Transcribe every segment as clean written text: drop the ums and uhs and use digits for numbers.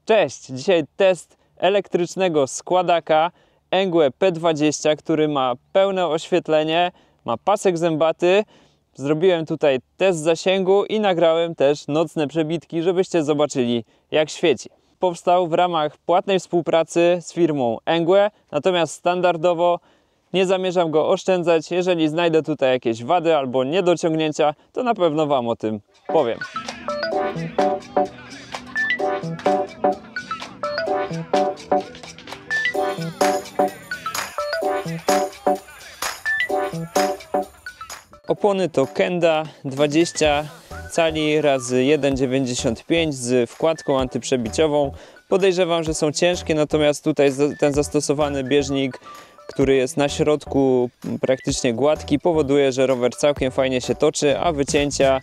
Cześć! Dzisiaj test elektrycznego składaka Engue P20, który ma pełne oświetlenie, ma pasek zębaty. Zrobiłem tutaj test zasięgu i nagrałem też nocne przebitki, żebyście zobaczyli, jak świeci. Powstał w ramach płatnej współpracy z firmą Engue, natomiast standardowo nie zamierzam go oszczędzać. Jeżeli znajdę tutaj jakieś wady albo niedociągnięcia, to na pewno Wam o tym powiem. Opony to Kenda 20 cali razy 1,95 z wkładką antyprzebiciową. Podejrzewam, że są ciężkie, natomiast tutaj ten zastosowany bieżnik, który jest na środku praktycznie gładki, powoduje, że rower całkiem fajnie się toczy, a wycięcia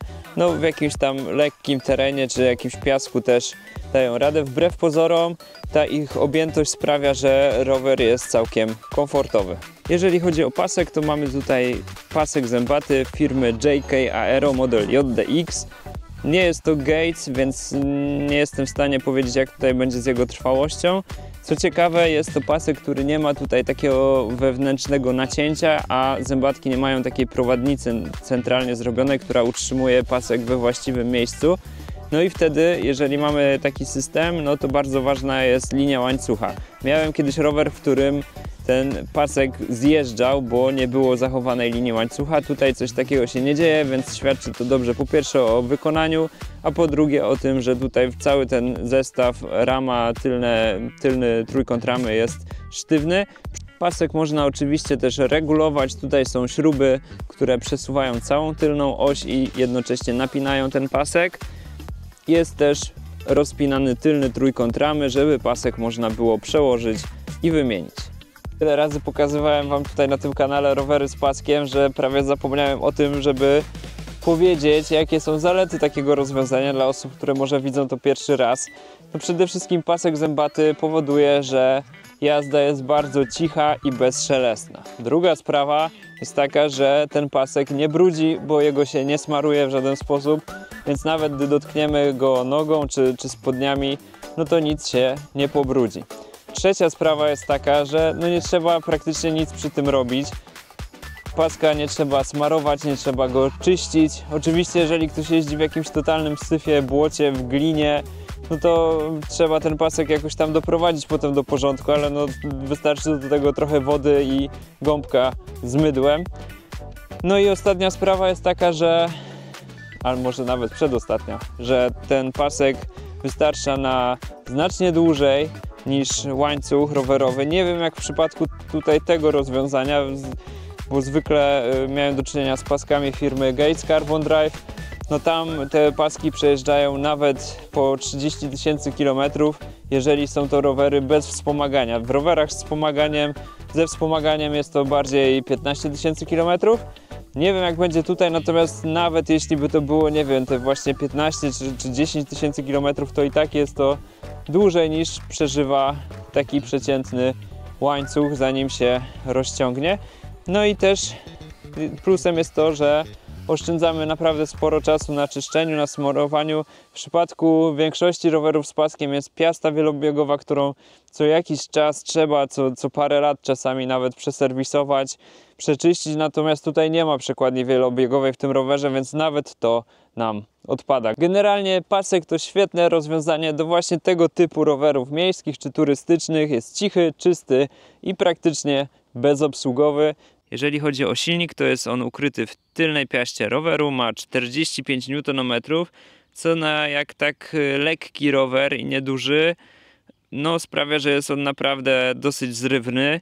w jakimś tam lekkim terenie czy jakimś piasku też dają radę. Wbrew pozorom ta ich objętość sprawia, że rower jest całkiem komfortowy. Jeżeli chodzi o pasek, to mamy tutaj pasek zębaty firmy JK Aero model JDX. Nie jest to Gates, więc nie jestem w stanie powiedzieć, jak tutaj będzie z jego trwałością. Co ciekawe, jest to pasek, który nie ma tutaj takiego wewnętrznego nacięcia, a zębatki nie mają takiej prowadnicy centralnie zrobionej, która utrzymuje pasek we właściwym miejscu. No i wtedy, jeżeli mamy taki system, no to bardzo ważna jest linia łańcucha. Miałem kiedyś rower, w którym ten pasek zjeżdżał, bo nie było zachowanej linii łańcucha. Tutaj coś takiego się nie dzieje, więc świadczy to dobrze po pierwsze o wykonaniu, a po drugie o tym, że tutaj cały ten zestaw, rama, tylny trójkąt ramy jest sztywny. Pasek można oczywiście też regulować. Tutaj są śruby, które przesuwają całą tylną oś i jednocześnie napinają ten pasek. Jest też rozpinany tylny trójkąt ramy, żeby pasek można było przełożyć i wymienić. Tyle razy pokazywałem Wam tutaj na tym kanale rowery z paskiem, że prawie zapomniałem o tym, żeby powiedzieć, jakie są zalety takiego rozwiązania dla osób, które może widzą to pierwszy raz. No przede wszystkim pasek zębaty powoduje, że jazda jest bardzo cicha i bezszelestna. Druga sprawa jest taka, że ten pasek nie brudzi, bo jego się nie smaruje w żaden sposób, więc nawet gdy dotkniemy go nogą czy spodniami, no to nic się nie pobrudzi. Trzecia sprawa jest taka, że nie trzeba praktycznie nic przy tym robić. Paska nie trzeba smarować, nie trzeba go czyścić. Oczywiście, jeżeli ktoś jeździ w jakimś totalnym syfie, błocie, w glinie, no to trzeba ten pasek jakoś tam doprowadzić potem do porządku, ale wystarczy do tego trochę wody i gąbka z mydłem. No i ostatnia sprawa jest taka, ale może nawet przedostatnia, że ten pasek wystarcza na znacznie dłużej niż łańcuch rowerowy. Nie wiem, jak w przypadku tutaj tego rozwiązania, bo zwykle miałem do czynienia z paskami firmy Gates Carbon Drive. No tam te paski przejeżdżają nawet po 30 000 kilometrów, jeżeli są to rowery bez wspomagania. W rowerach ze wspomaganiem jest to bardziej 15 000 kilometrów. Nie wiem, jak będzie tutaj, natomiast nawet jeśli by to było, nie wiem, te właśnie 15 czy 10 000 kilometrów, to i tak jest to dłużej niż przeżywa taki przeciętny łańcuch, zanim się rozciągnie. No i też plusem jest to, że oszczędzamy naprawdę sporo czasu na czyszczeniu, na smarowaniu. W przypadku większości rowerów z paskiem jest piasta wielobiegowa, którą co jakiś czas trzeba, co parę lat czasami nawet przeserwisować, przeczyścić. Natomiast tutaj nie ma przekładni wielobiegowej w tym rowerze, więc nawet to nam odpada. Generalnie pasek to świetne rozwiązanie do właśnie tego typu rowerów miejskich czy turystycznych. Jest cichy, czysty i praktycznie bezobsługowy. Jeżeli chodzi o silnik, to jest on ukryty w tylnej piaście roweru, ma 45 Nm, co na jak tak lekki rower i nieduży, sprawia, że jest on naprawdę dosyć zrywny.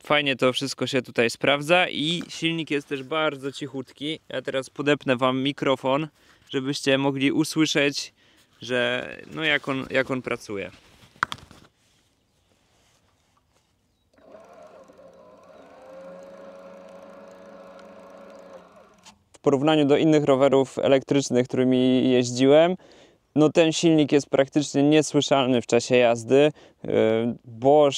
Fajnie to wszystko się tutaj sprawdza i silnik jest też bardzo cichutki. Ja teraz podepnę Wam mikrofon, żebyście mogli usłyszeć, że jak on pracuje. W porównaniu do innych rowerów elektrycznych, którymi jeździłem, ten silnik jest praktycznie niesłyszalny w czasie jazdy. Bosch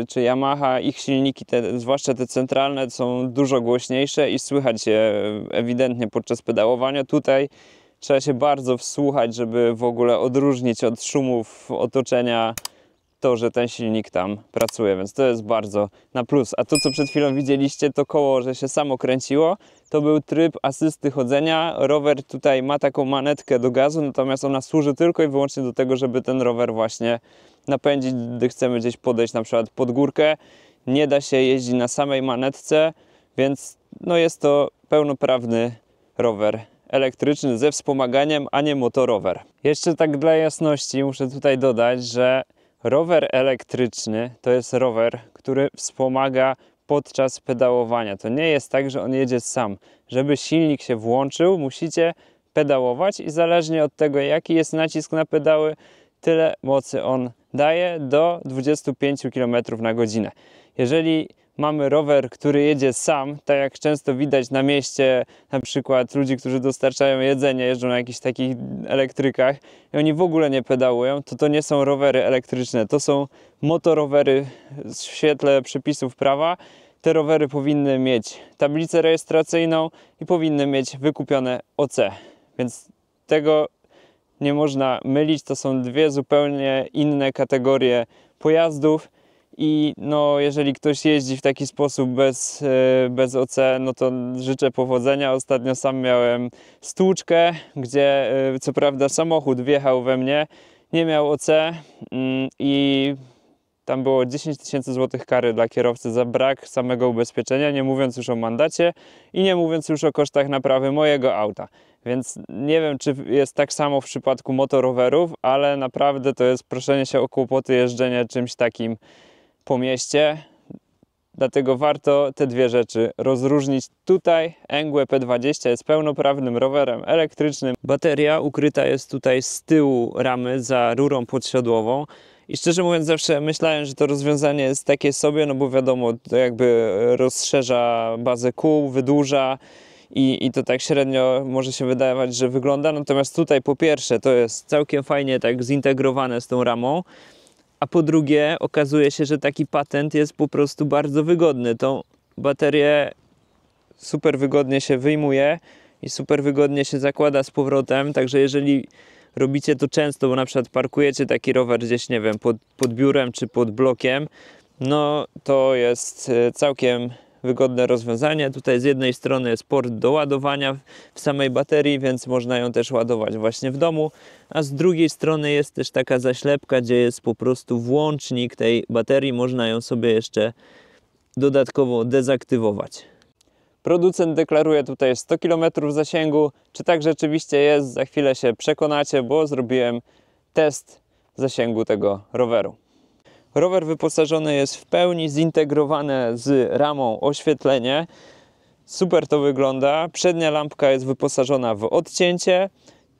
czy Yamaha, ich silniki, zwłaszcza te centralne, są dużo głośniejsze i słychać je ewidentnie podczas pedałowania. Tutaj trzeba się bardzo wsłuchać, żeby w ogóle odróżnić od szumów otoczenia to, że ten silnik tam pracuje, więc to jest bardzo na plus. A to, co przed chwilą widzieliście, to koło, że się samo kręciło, to był tryb asysty chodzenia. Rower tutaj ma taką manetkę do gazu, natomiast ona służy tylko i wyłącznie do tego, żeby ten rower właśnie napędzić, gdy chcemy gdzieś podejść na przykład pod górkę. Nie da się jeździć na samej manetce, więc no jest to pełnoprawny rower elektryczny ze wspomaganiem, a nie motorower. Jeszcze tak dla jasności muszę tutaj dodać, że rower elektryczny to jest rower, który wspomaga podczas pedałowania. To nie jest tak, że on jedzie sam. Żeby silnik się włączył, musicie pedałować i zależnie od tego, jaki jest nacisk na pedały, tyle mocy on daje do 25 km na godzinę. Jeżeli mamy rower, który jedzie sam, tak jak często widać na mieście, na przykład ludzi, którzy dostarczają jedzenie, jeżdżą na jakichś takich elektrykach i oni w ogóle nie pedałują, to nie są rowery elektryczne, to są motorowery w świetle przepisów prawa. Te rowery powinny mieć tablicę rejestracyjną i powinny mieć wykupione OC, więc tego nie można mylić, to są dwie zupełnie inne kategorie pojazdów. I no, jeżeli ktoś jeździ w taki sposób bez OC, no to życzę powodzenia. Ostatnio sam miałem stłuczkę, gdzie co prawda samochód wjechał we mnie, nie miał OC i tam było 10 000 złotych kary dla kierowcy za brak samego ubezpieczenia, nie mówiąc już o mandacie i nie mówiąc już o kosztach naprawy mojego auta. Więc nie wiem, czy jest tak samo w przypadku motorowerów, ale naprawdę to jest proszenie się o kłopoty jeżdżenia czymś takim po mieście, dlatego warto te dwie rzeczy rozróżnić. Tutaj Engwe P20 jest pełnoprawnym rowerem elektrycznym. Bateria ukryta jest tutaj z tyłu ramy za rurą podsiodłową i szczerze mówiąc zawsze myślałem, że to rozwiązanie jest takie sobie, no bo wiadomo, to jakby rozszerza bazę kół, wydłuża i to tak średnio może się wydawać, że wygląda, natomiast tutaj po pierwsze to jest całkiem fajnie tak zintegrowane z tą ramą, a po drugie okazuje się, że taki patent jest po prostu bardzo wygodny. Tą baterię super wygodnie się wyjmuje i super wygodnie się zakłada z powrotem, także jeżeli robicie to często, bo na przykład parkujecie taki rower gdzieś, nie wiem, pod biurem czy pod blokiem, no to jest całkiem wygodne rozwiązanie. Tutaj z jednej strony jest port do ładowania w samej baterii, więc można ją też ładować właśnie w domu, a z drugiej strony jest też taka zaślepka, gdzie jest po prostu włącznik tej baterii, można ją sobie jeszcze dodatkowo dezaktywować. Producent deklaruje tutaj 100 km zasięgu. Czy tak rzeczywiście jest? Za chwilę się przekonacie, bo zrobiłem test zasięgu tego roweru. Rower wyposażony jest w pełni zintegrowane z ramą oświetlenie. Super to wygląda. Przednia lampka jest wyposażona w odcięcie.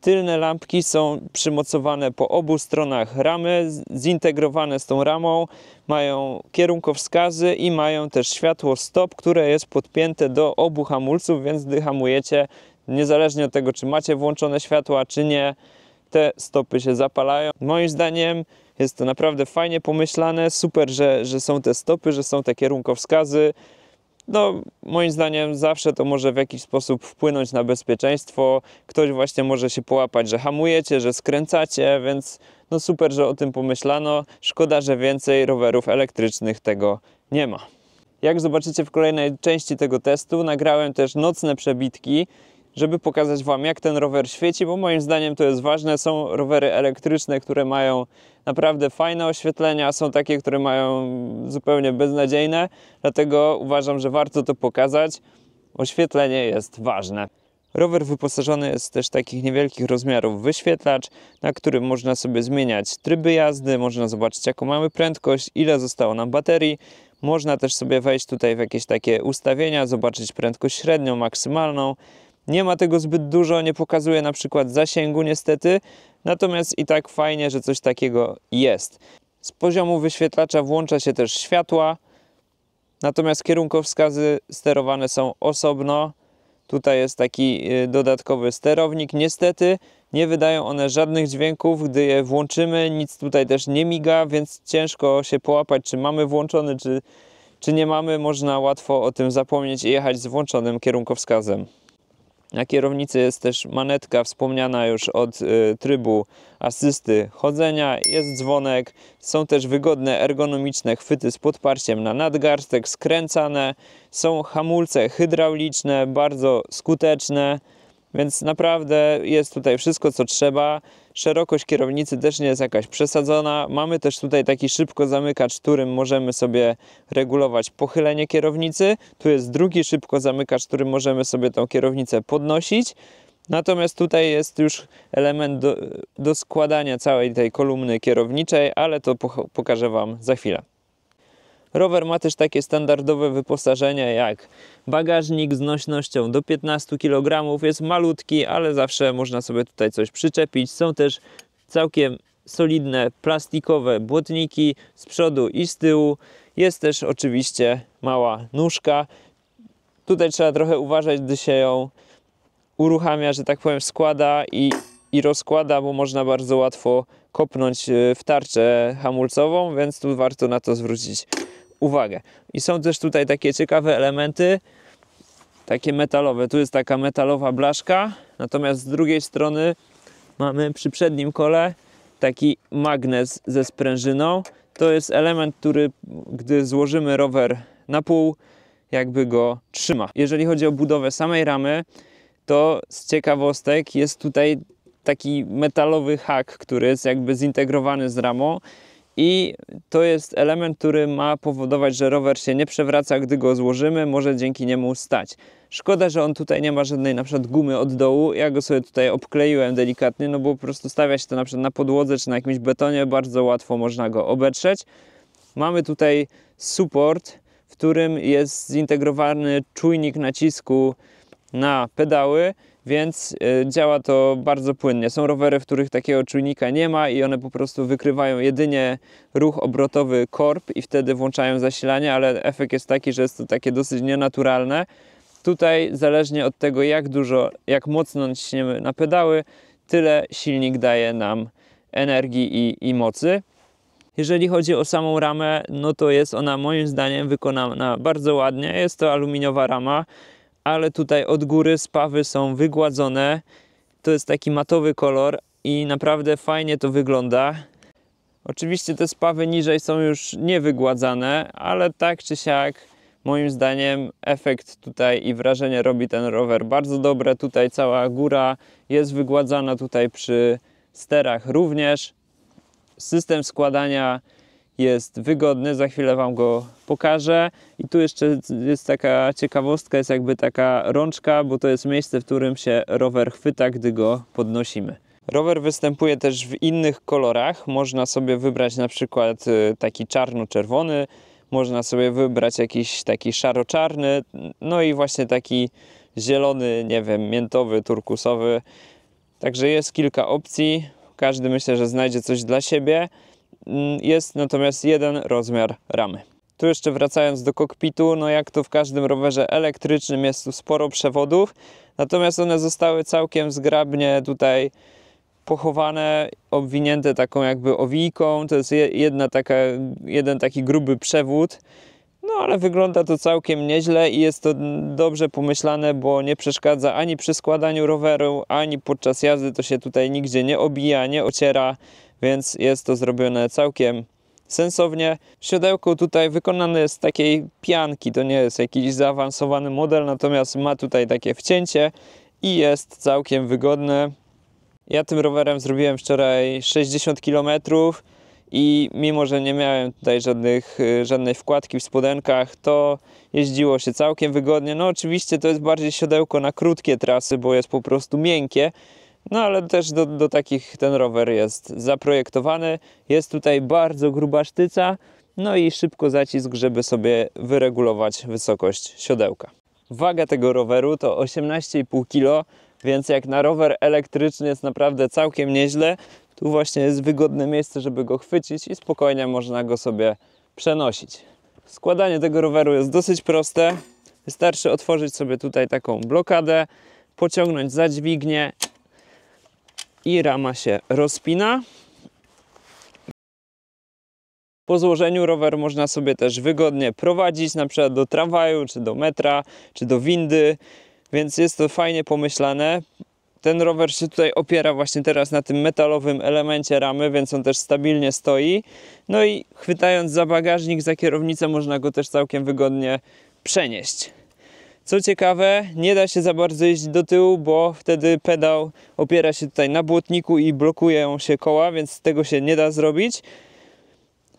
Tylne lampki są przymocowane po obu stronach ramy, zintegrowane z tą ramą. Mają kierunkowskazy i mają też światło stop, które jest podpięte do obu hamulców, więc gdy hamujecie, niezależnie od tego, czy macie włączone światła, czy nie, te stopy się zapalają. Moim zdaniem jest to naprawdę fajnie pomyślane, super, że są te stopy, że są te kierunkowskazy. No, moim zdaniem zawsze to może w jakiś sposób wpłynąć na bezpieczeństwo. Ktoś właśnie może się połapać, że hamujecie, że skręcacie, więc no super, że o tym pomyślano. Szkoda, że więcej rowerów elektrycznych tego nie ma. Jak zobaczycie w kolejnej części tego testu, nagrałem też nocne przebitki, żeby pokazać Wam, jak ten rower świeci, bo moim zdaniem to jest ważne. Są rowery elektryczne, które mają naprawdę fajne oświetlenia, a są takie, które mają zupełnie beznadziejne, dlatego uważam, że warto to pokazać. Oświetlenie jest ważne. Rower wyposażony jest też w takich niewielkich rozmiarów wyświetlacz, na którym można sobie zmieniać tryby jazdy, można zobaczyć, jaką mamy prędkość, ile zostało nam baterii. Można też sobie wejść tutaj w jakieś takie ustawienia, zobaczyć prędkość średnią, maksymalną. Nie ma tego zbyt dużo, nie pokazuje na przykład zasięgu niestety, natomiast i tak fajnie, że coś takiego jest. Z poziomu wyświetlacza włącza się też światła, natomiast kierunkowskazy sterowane są osobno. Tutaj jest taki dodatkowy sterownik. Niestety nie wydają one żadnych dźwięków, gdy je włączymy, nic tutaj też nie miga, więc ciężko się połapać, czy mamy włączony, czy nie mamy. Można łatwo o tym zapomnieć i jechać z włączonym kierunkowskazem. Na kierownicy jest też manetka wspomniana już od trybu asysty chodzenia, jest dzwonek, są też wygodne ergonomiczne chwyty z podparciem na nadgarstek, skręcane, są hamulce hydrauliczne, bardzo skuteczne, więc naprawdę jest tutaj wszystko co trzeba. Szerokość kierownicy też nie jest jakaś przesadzona. Mamy też tutaj taki szybko zamykacz, którym możemy sobie regulować pochylenie kierownicy. Tu jest drugi szybko zamykacz, którym możemy sobie tą kierownicę podnosić. Natomiast tutaj jest już element do składania całej tej kolumny kierowniczej, ale to pokażę Wam za chwilę. Rower ma też takie standardowe wyposażenie jak bagażnik z nośnością do 15 kg. Jest malutki, ale zawsze można sobie tutaj coś przyczepić. Są też całkiem solidne plastikowe błotniki z przodu i z tyłu. Jest też oczywiście mała nóżka. Tutaj trzeba trochę uważać, gdy się ją uruchamia, że tak powiem, składa i rozkłada, bo można bardzo łatwo kopnąć w tarczę hamulcową, więc tu warto na to zwrócić uwagę. I są też tutaj takie ciekawe elementy, takie metalowe. Tu jest taka metalowa blaszka, natomiast z drugiej strony mamy przy przednim kole taki magnes ze sprężyną. To jest element, który gdy złożymy rower na pół, jakby go trzyma. Jeżeli chodzi o budowę samej ramy, to z ciekawostek jest tutaj taki metalowy hak, który jest jakby zintegrowany z ramą i to jest element, który ma powodować, że rower się nie przewraca, gdy go złożymy, może dzięki niemu stać. Szkoda, że on tutaj nie ma żadnej na przykład gumy od dołu. Ja go sobie tutaj obkleiłem delikatnie, no bo po prostu stawia się to na przykład na podłodze czy na jakimś betonie, bardzo łatwo można go obetrzeć. Mamy tutaj support, w którym jest zintegrowany czujnik nacisku na pedały, więc działa to bardzo płynnie. Są rowery, w których takiego czujnika nie ma i one po prostu wykrywają jedynie ruch obrotowy korb i wtedy włączają zasilanie, ale efekt jest taki, że jest to takie dosyć nienaturalne. Tutaj zależnie od tego, jak mocno naciśniemy na pedały, tyle silnik daje nam energii i mocy. Jeżeli chodzi o samą ramę, no to jest ona moim zdaniem wykonana bardzo ładnie. Jest to aluminiowa rama, ale tutaj od góry spawy są wygładzone. To jest taki matowy kolor i naprawdę fajnie to wygląda. Oczywiście te spawy niżej są już niewygładzane, ale tak czy siak moim zdaniem efekt tutaj i wrażenie robi ten rower bardzo dobre. Tutaj cała góra jest wygładzana, tutaj przy sterach również. System składania jest wygodny, za chwilę Wam go pokażę. I tu jeszcze jest taka ciekawostka, jest jakby taka rączka, bo to jest miejsce, w którym się rower chwyta, gdy go podnosimy. Rower występuje też w innych kolorach. Można sobie wybrać na przykład taki czarno-czerwony, można sobie wybrać jakiś taki szaro-czarny, no i właśnie taki zielony, nie wiem, miętowy, turkusowy. Także jest kilka opcji. Każdy myślę, że znajdzie coś dla siebie. Jest natomiast jeden rozmiar ramy. Tu jeszcze wracając do kokpitu, no jak to w każdym rowerze elektrycznym jest tu sporo przewodów, natomiast one zostały całkiem zgrabnie tutaj pochowane, obwinięte taką jakby owijką. To jest jeden taki gruby przewód, no ale wygląda to całkiem nieźle i jest to dobrze pomyślane, bo nie przeszkadza ani przy składaniu roweru, ani podczas jazdy. To się tutaj nigdzie nie obija, nie ociera, więc jest to zrobione całkiem sensownie. Siodełko tutaj wykonane jest z takiej pianki, to nie jest jakiś zaawansowany model, natomiast ma tutaj takie wcięcie i jest całkiem wygodne. Ja tym rowerem zrobiłem wczoraj 60 km i mimo, że nie miałem tutaj żadnej wkładki w spodenkach, to jeździło się całkiem wygodnie. No oczywiście to jest bardziej siodełko na krótkie trasy, bo jest po prostu miękkie. No ale też do takich ten rower jest zaprojektowany. Jest tutaj bardzo gruba sztyca, no i szybko zacisk, żeby sobie wyregulować wysokość siodełka. Waga tego roweru to 18,5 kg, więc jak na rower elektryczny jest naprawdę całkiem nieźle. Tu właśnie jest wygodne miejsce, żeby go chwycić i spokojnie można go sobie przenosić. Składanie tego roweru jest dosyć proste. Wystarczy otworzyć sobie tutaj taką blokadę, pociągnąć za dźwignię i rama się rozpina. Po złożeniu rower można sobie też wygodnie prowadzić, na przykład do tramwaju, czy do metra, czy do windy. więc jest to fajnie pomyślane. Ten rower się tutaj opiera właśnie teraz na tym metalowym elemencie ramy, więc on też stabilnie stoi. No i chwytając za bagażnik, za kierownicę, można go też całkiem wygodnie przenieść. Co ciekawe, nie da się za bardzo jeździć do tyłu, bo wtedy pedał opiera się tutaj na błotniku i blokują się koła, więc tego się nie da zrobić.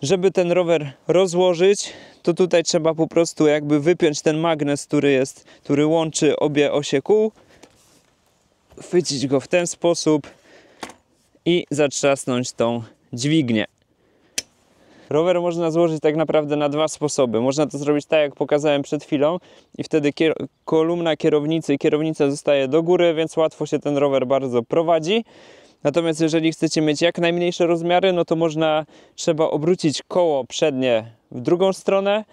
Żeby ten rower rozłożyć, to tutaj trzeba po prostu jakby wypiąć ten magnes, który łączy obie osie kół. Chwycić go w ten sposób i zatrzasnąć tą dźwignię. Rower można złożyć tak naprawdę na dwa sposoby. Można to zrobić tak, jak pokazałem przed chwilą i wtedy kolumna kierownicy i kierownica zostaje do góry, więc łatwo się ten rower bardzo prowadzi. Natomiast jeżeli chcecie mieć jak najmniejsze rozmiary, no to trzeba obrócić koło przednie w drugą stronę.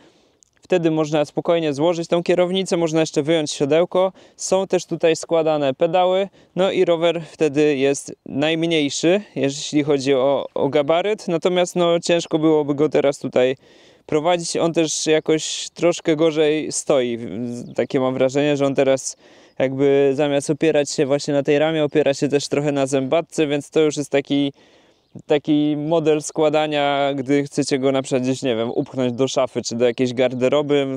Wtedy można spokojnie złożyć tą kierownicę, można jeszcze wyjąć siodełko. Są też tutaj składane pedały, no i rower wtedy jest najmniejszy, jeśli chodzi o gabaryt. Natomiast no, ciężko byłoby go teraz tutaj prowadzić. On też jakoś troszkę gorzej stoi. Takie mam wrażenie, że on teraz jakby zamiast opierać się właśnie na tej ramie, opiera się też trochę na zębatce, więc to już jest taki model składania, gdy chcecie go na przykład gdzieś, nie wiem, upchnąć do szafy czy do jakiejś garderoby.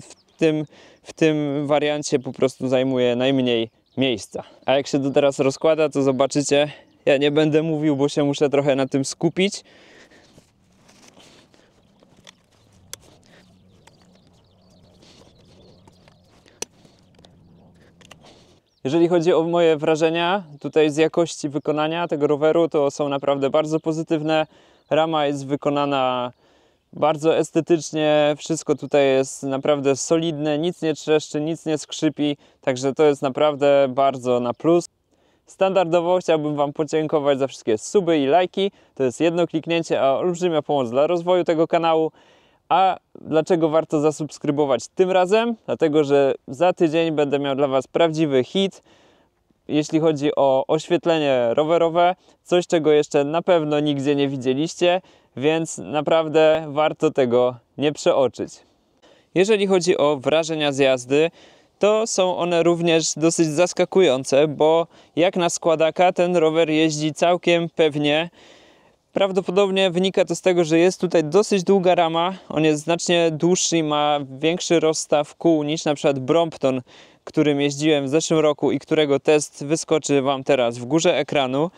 W tym wariancie po prostu zajmuje najmniej miejsca. A jak się to teraz rozkłada, to zobaczycie, ja nie będę mówił, bo się muszę trochę na tym skupić. Jeżeli chodzi o moje wrażenia tutaj z jakości wykonania tego roweru, to są naprawdę bardzo pozytywne. Rama jest wykonana bardzo estetycznie, wszystko tutaj jest naprawdę solidne, nic nie trzeszczy, nic nie skrzypi, także to jest naprawdę bardzo na plus. Standardowo chciałbym Wam podziękować za wszystkie suby i lajki. To jest jedno kliknięcie, a olbrzymia pomoc dla rozwoju tego kanału. A dlaczego warto zasubskrybować tym razem? Dlatego, że za tydzień będę miał dla Was prawdziwy hit, jeśli chodzi o oświetlenie rowerowe. Coś, czego jeszcze na pewno nigdzie nie widzieliście, więc naprawdę warto tego nie przeoczyć. Jeżeli chodzi o wrażenia z jazdy, to są one również dosyć zaskakujące, bo jak na składaka ten rower jeździ całkiem pewnie. Prawdopodobnie wynika to z tego, że jest tutaj dosyć długa rama, on jest znacznie dłuższy i ma większy rozstaw kół niż na przykład Brompton, którym jeździłem w zeszłym roku i którego test wyskoczy Wam teraz w górze ekranu.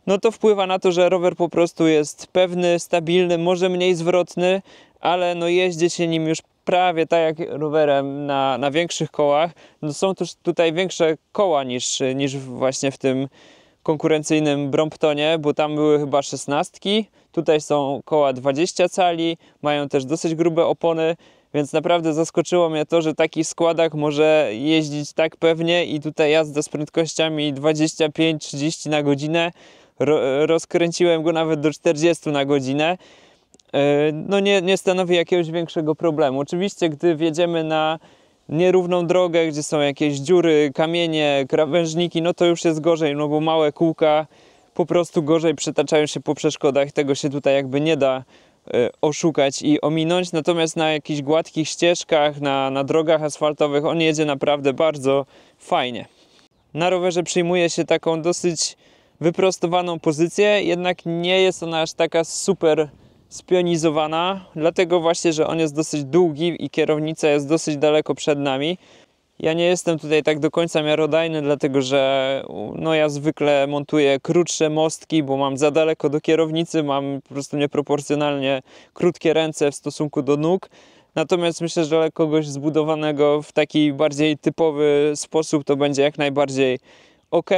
No to wpływa na to, że rower po prostu jest pewny, stabilny, może mniej zwrotny, ale no jeździ się nim już prawie tak jak rowerem na większych kołach. No są też tutaj większe koła niż właśnie w tym konkurencyjnym Bromptonie, bo tam były chyba 16. Tutaj są koła 20 cali, mają też dosyć grube opony, więc naprawdę zaskoczyło mnie to, że taki składak może jeździć tak pewnie i tutaj jazda z prędkościami 25-30 na godzinę. Rozkręciłem go nawet do 40 na godzinę. No nie stanowi jakiegoś większego problemu. Oczywiście, gdy wjedziemy na nierówną drogę, gdzie są jakieś dziury, kamienie, krawężniki, no to już jest gorzej, no bo małe kółka po prostu gorzej przetaczają się po przeszkodach, tego się tutaj jakby nie da oszukać i ominąć, natomiast na jakichś gładkich ścieżkach, na drogach asfaltowych on jedzie naprawdę bardzo fajnie. Na rowerze przyjmuje się taką dosyć wyprostowaną pozycję, jednak nie jest ona aż taka super spionizowana, dlatego właśnie, że on jest dosyć długi i kierownica jest dosyć daleko przed nami. Ja nie jestem tutaj tak do końca miarodajny, dlatego że no ja zwykle montuję krótsze mostki, bo mam za daleko do kierownicy, mam po prostu nieproporcjonalnie krótkie ręce w stosunku do nóg. Natomiast myślę, że dla kogoś zbudowanego w taki bardziej typowy sposób to będzie jak najbardziej ok.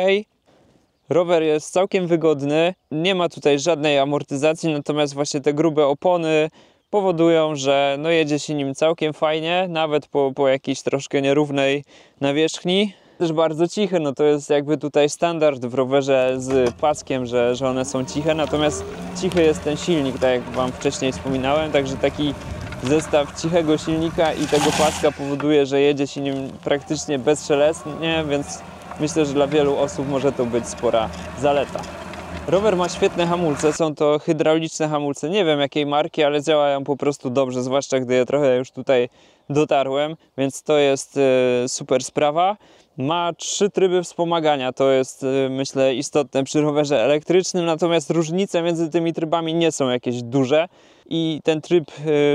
Rower jest całkiem wygodny, nie ma tutaj żadnej amortyzacji, natomiast właśnie te grube opony powodują, że no jedzie się nim całkiem fajnie, nawet po jakiejś troszkę nierównej nawierzchni. Też bardzo ciche, no to jest jakby tutaj standard w rowerze z paskiem, że one są ciche, natomiast cichy jest ten silnik, tak jak Wam wcześniej wspominałem, także taki zestaw cichego silnika i tego paska powoduje, że jedzie się nim praktycznie bezszelestnie, więc myślę, że dla wielu osób może to być spora zaleta. Rower ma świetne hamulce, są to hydrauliczne hamulce, nie wiem jakiej marki, ale działają po prostu dobrze, zwłaszcza gdy je trochę już tutaj dotarłem, więc to jest super sprawa. Ma 3 tryby wspomagania, to jest myślę istotne przy rowerze elektrycznym, natomiast różnice między tymi trybami nie są jakieś duże i ten tryb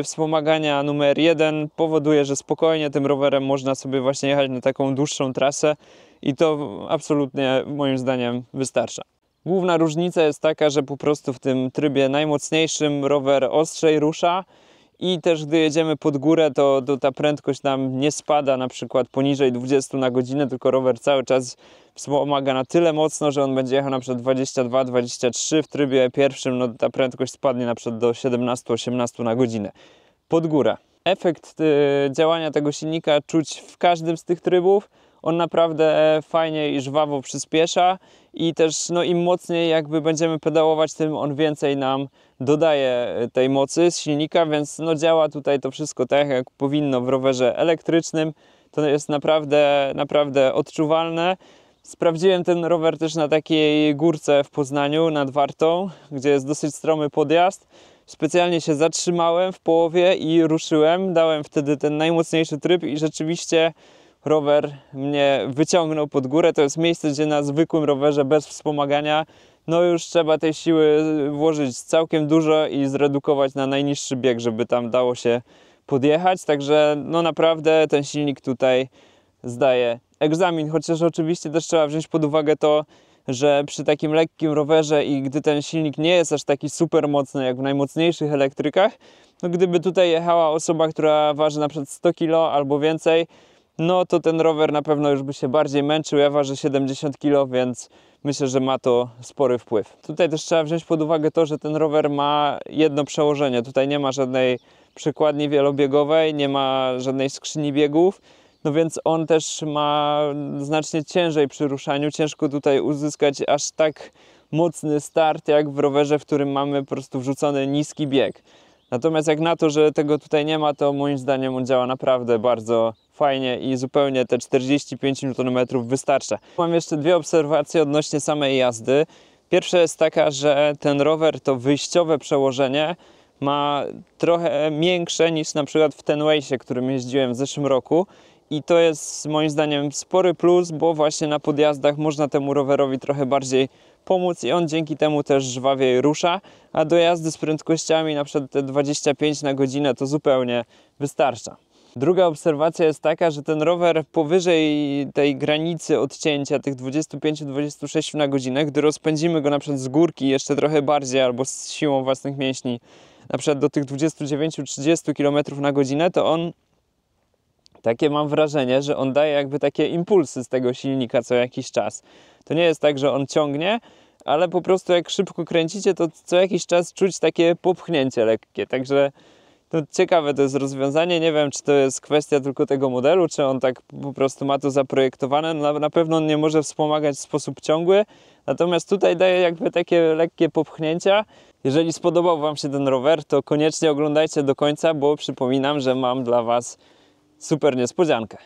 wspomagania numer 1 powoduje, że spokojnie tym rowerem można sobie właśnie jechać na taką dłuższą trasę i to absolutnie moim zdaniem wystarcza. Główna różnica jest taka, że po prostu w tym trybie najmocniejszym rower ostrzej rusza i też gdy jedziemy pod górę, to ta prędkość nam nie spada na przykład poniżej 20 na godzinę, tylko rower cały czas wspomaga na tyle mocno, że on będzie jechał na przykład 22-23, w trybie pierwszym no, ta prędkość spadnie na przykład do 17-18 na godzinę pod górę. Efekt działania tego silnika czuć w każdym z tych trybów. On naprawdę fajnie i żwawo przyspiesza i też no, im mocniej jakby będziemy pedałować, tym on więcej nam dodaje tej mocy z silnika, więc no, działa tutaj to wszystko tak jak powinno w rowerze elektrycznym. To jest naprawdę odczuwalne. Sprawdziłem ten rower też na takiej górce w Poznaniu nad Wartą, gdzie jest dosyć stromy podjazd. Specjalnie się zatrzymałem w połowie i ruszyłem. Dałem wtedy ten najmocniejszy tryb i rzeczywiście rower mnie wyciągnął pod górę. To jest miejsce, gdzie na zwykłym rowerze bez wspomagania no już trzeba tej siły włożyć całkiem dużo i zredukować na najniższy bieg, żeby tam dało się podjechać. Także no naprawdę ten silnik tutaj zdaje egzamin, chociaż oczywiście też trzeba wziąć pod uwagę to, że przy takim lekkim rowerze i gdy ten silnik nie jest aż taki super mocny jak w najmocniejszych elektrykach, no gdyby tutaj jechała osoba, która waży na przykład 100 kg albo więcej, no to ten rower na pewno już by się bardziej męczył. Ja ważę 70 kg, więc myślę, że ma to spory wpływ. Tutaj też trzeba wziąć pod uwagę to, że ten rower ma jedno przełożenie. Tutaj nie ma żadnej przekładni wielobiegowej, nie ma żadnej skrzyni biegów, no więc on też ma znacznie ciężej przy ruszaniu. Ciężko tutaj uzyskać aż tak mocny start, jak w rowerze, w którym mamy po prostu wrzucony niski bieg. Natomiast jak na to, że tego tutaj nie ma, to moim zdaniem on działa naprawdę bardzo fajnie i zupełnie te 45 Nm wystarcza. Mam jeszcze 2 obserwacje odnośnie samej jazdy. Pierwsza jest taka, że ten rower to wyjściowe przełożenie ma trochę większe niż na przykład w Tenwacie, którym jeździłem w zeszłym roku. I to jest moim zdaniem spory plus, bo właśnie na podjazdach można temu rowerowi trochę bardziej pomóc i on dzięki temu też żwawiej rusza, a do jazdy z prędkościami na przykład te 25 na godzinę to zupełnie wystarcza. Druga obserwacja jest taka, że ten rower powyżej tej granicy odcięcia tych 25-26 na godzinę, gdy rozpędzimy go na przykład z górki jeszcze trochę bardziej albo z siłą własnych mięśni, na przykład do tych 29-30 km na godzinę, to on takie mam wrażenie, że on daje jakby takie impulsy z tego silnika co jakiś czas. To nie jest tak, że on ciągnie, ale po prostu jak szybko kręcicie, to co jakiś czas czuć takie popchnięcie lekkie. Także to ciekawe to jest rozwiązanie. Nie wiem, czy to jest kwestia tylko tego modelu, czy on tak po prostu ma to zaprojektowane. Na pewno on nie może wspomagać w sposób ciągły, natomiast tutaj daje jakby takie lekkie popchnięcia. Jeżeli spodobał Wam się ten rower, to koniecznie oglądajcie do końca, bo przypominam, że mam dla Was super niespodziankę.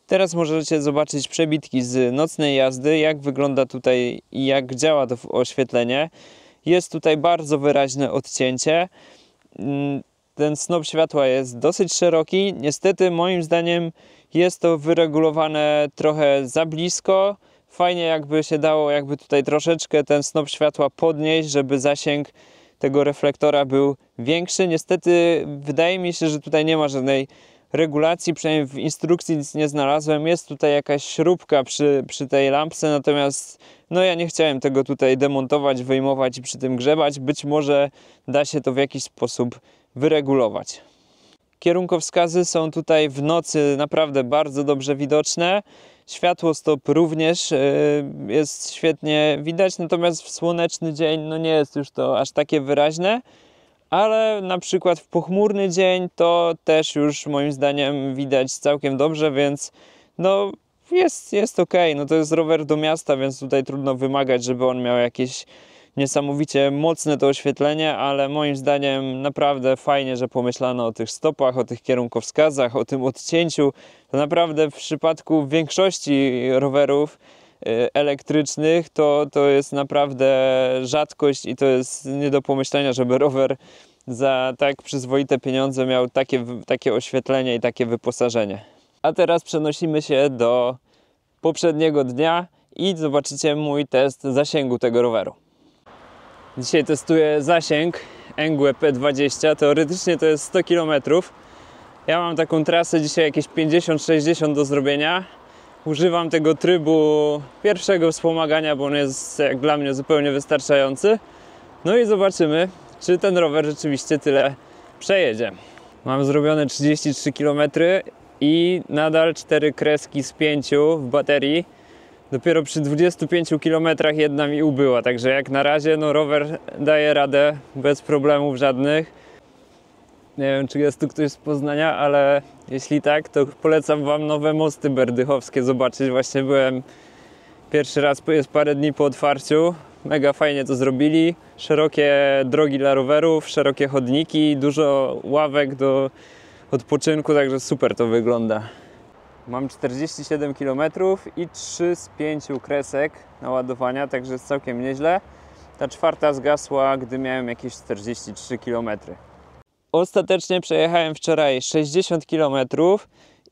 Teraz możecie zobaczyć przebitki z nocnej jazdy, jak wygląda tutaj i jak działa to oświetlenie. Jest tutaj bardzo wyraźne odcięcie. Ten snop światła jest dosyć szeroki. Niestety moim zdaniem jest to wyregulowane trochę za blisko. Fajnie jakby się dało tutaj troszeczkę ten snop światła podnieść, żeby zasięg tego reflektora był większy. Niestety wydaje mi się, że tutaj nie ma żadnej regulacji, przynajmniej w instrukcji nic nie znalazłem. Jest tutaj jakaś śrubka przy tej lampce, natomiast no ja nie chciałem tego tutaj demontować, wyjmować i przy tym grzebać. Być może da się to w jakiś sposób wyregulować. Kierunkowskazy są tutaj w nocy naprawdę bardzo dobrze widoczne. Światłostop również jest świetnie widać, natomiast w słoneczny dzień no nie jest już to aż takie wyraźne. Ale na przykład w pochmurny dzień to też już moim zdaniem widać całkiem dobrze, więc no jest ok. No to jest rower do miasta, więc tutaj trudno wymagać, żeby on miał jakieś niesamowicie mocne to oświetlenie, ale moim zdaniem naprawdę fajnie, że pomyślano o tych stopach, o tych kierunkowskazach, o tym odcięciu. To naprawdę w przypadku większości rowerów elektrycznych, to jest naprawdę rzadkość i to jest nie do pomyślenia, żeby rower za tak przyzwoite pieniądze miał takie oświetlenie i takie wyposażenie. A teraz przenosimy się do poprzedniego dnia i zobaczycie mój test zasięgu tego roweru. Dzisiaj testuję zasięg Engwe P20, teoretycznie to jest 100 km. Ja mam taką trasę dzisiaj jakieś 50-60 do zrobienia. Używam tego trybu pierwszego wspomagania, bo on jest jak dla mnie zupełnie wystarczający. No i zobaczymy, czy ten rower rzeczywiście tyle przejedzie. Mam zrobione 33 km i nadal 4 kreski z 5 w baterii. Dopiero przy 25 km jedna mi ubyła, także jak na razie no, rower daje radę bez problemów żadnych. Nie wiem, czy jest tu ktoś z Poznania, ale jeśli tak, to polecam Wam nowe mosty berdychowskie zobaczyć. Właśnie byłem pierwszy raz, jest parę dni po otwarciu. Mega fajnie to zrobili. Szerokie drogi dla rowerów, szerokie chodniki, dużo ławek do odpoczynku, także super to wygląda. Mam 47 km i 3 z 5 kresek naładowania, także jest całkiem nieźle. Ta czwarta zgasła, gdy miałem jakieś 43 km. Ostatecznie przejechałem wczoraj 60 km,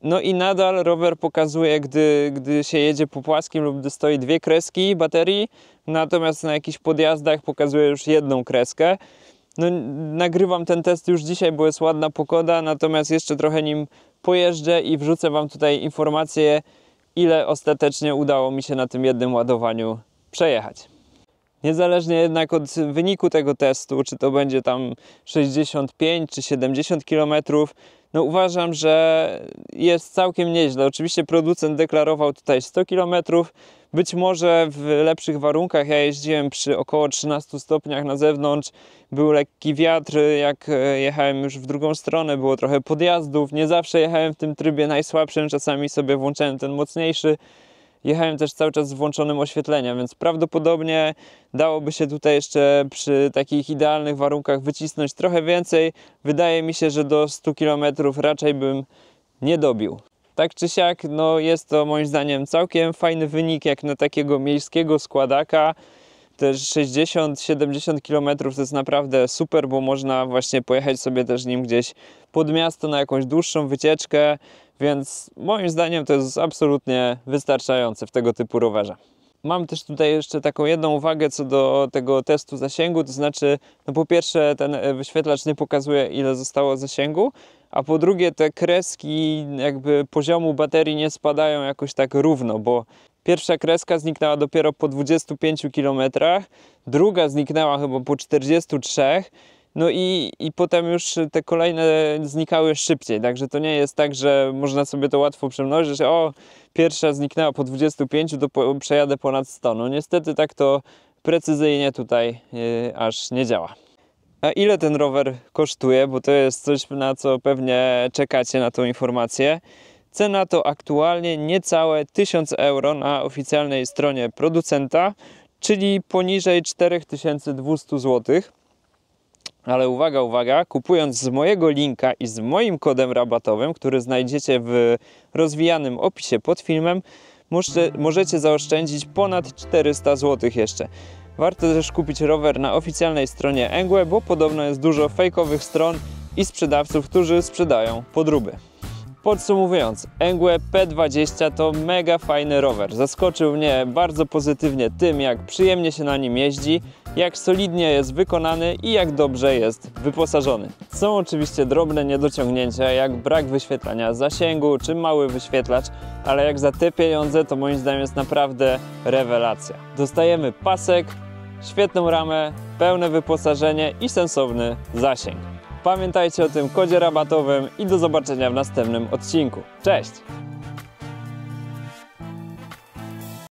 no i nadal rower pokazuje, gdy się jedzie po płaskim lub gdy stoi 2 kreski baterii, natomiast na jakichś podjazdach pokazuje już 1 kreskę. No, nagrywam ten test już dzisiaj, bo jest ładna pogoda, natomiast jeszcze trochę nim pojeżdżę i wrzucę Wam tutaj informację, ile ostatecznie udało mi się na tym jednym ładowaniu przejechać. Niezależnie jednak od wyniku tego testu, czy to będzie tam 65 czy 70 km, no uważam, że jest całkiem nieźle. Oczywiście producent deklarował tutaj 100 km. Być może w lepszych warunkach, ja jeździłem przy około 13 stopniach na zewnątrz, był lekki wiatr, jak jechałem już w drugą stronę, było trochę podjazdów, nie zawsze jechałem w tym trybie najsłabszym, czasami sobie włączałem ten mocniejszy. Jechałem też cały czas z włączonym oświetleniem, więc prawdopodobnie dałoby się tutaj jeszcze przy takich idealnych warunkach wycisnąć trochę więcej. Wydaje mi się, że do 100 km raczej bym nie dobił. Tak czy siak, no jest to moim zdaniem całkiem fajny wynik jak na takiego miejskiego składaka. Też 60-70 km to jest naprawdę super, bo można właśnie pojechać sobie też nim gdzieś pod miasto na jakąś dłuższą wycieczkę, więc moim zdaniem to jest absolutnie wystarczające w tego typu rowerze. Mam też tutaj jeszcze taką jedną uwagę co do tego testu zasięgu, to znaczy no po pierwsze ten wyświetlacz nie pokazuje ile zostało zasięgu, a po drugie te kreski jakby poziomu baterii nie spadają jakoś tak równo, bo pierwsza kreska zniknęła dopiero po 25 km, druga zniknęła chyba po 43, no i potem już te kolejne znikały szybciej, także to nie jest tak, że można sobie to łatwo przemnożyć, że o, pierwsza zniknęła po 25, to przejadę ponad 100. No niestety tak to precyzyjnie tutaj aż nie działa. A ile ten rower kosztuje, bo to jest coś, na co pewnie czekacie na tą informację. Cena to aktualnie niecałe 1000 euro na oficjalnej stronie producenta, czyli poniżej 4200 zł. Ale uwaga, uwaga, kupując z mojego linka i z moim kodem rabatowym, który znajdziecie w rozwijanym opisie pod filmem, możecie zaoszczędzić ponad 400 zł jeszcze. Warto też kupić rower na oficjalnej stronie Engwe, bo podobno jest dużo fejkowych stron i sprzedawców, którzy sprzedają podróby. Podsumowując, Engwe P20 to mega fajny rower. Zaskoczył mnie bardzo pozytywnie tym, jak przyjemnie się na nim jeździ, jak solidnie jest wykonany i jak dobrze jest wyposażony. Są oczywiście drobne niedociągnięcia, jak brak wyświetlania zasięgu czy mały wyświetlacz, ale jak za te pieniądze to moim zdaniem jest naprawdę rewelacja. Dostajemy pasek, świetną ramę, pełne wyposażenie i sensowny zasięg. Pamiętajcie o tym kodzie rabatowym i do zobaczenia w następnym odcinku. Cześć!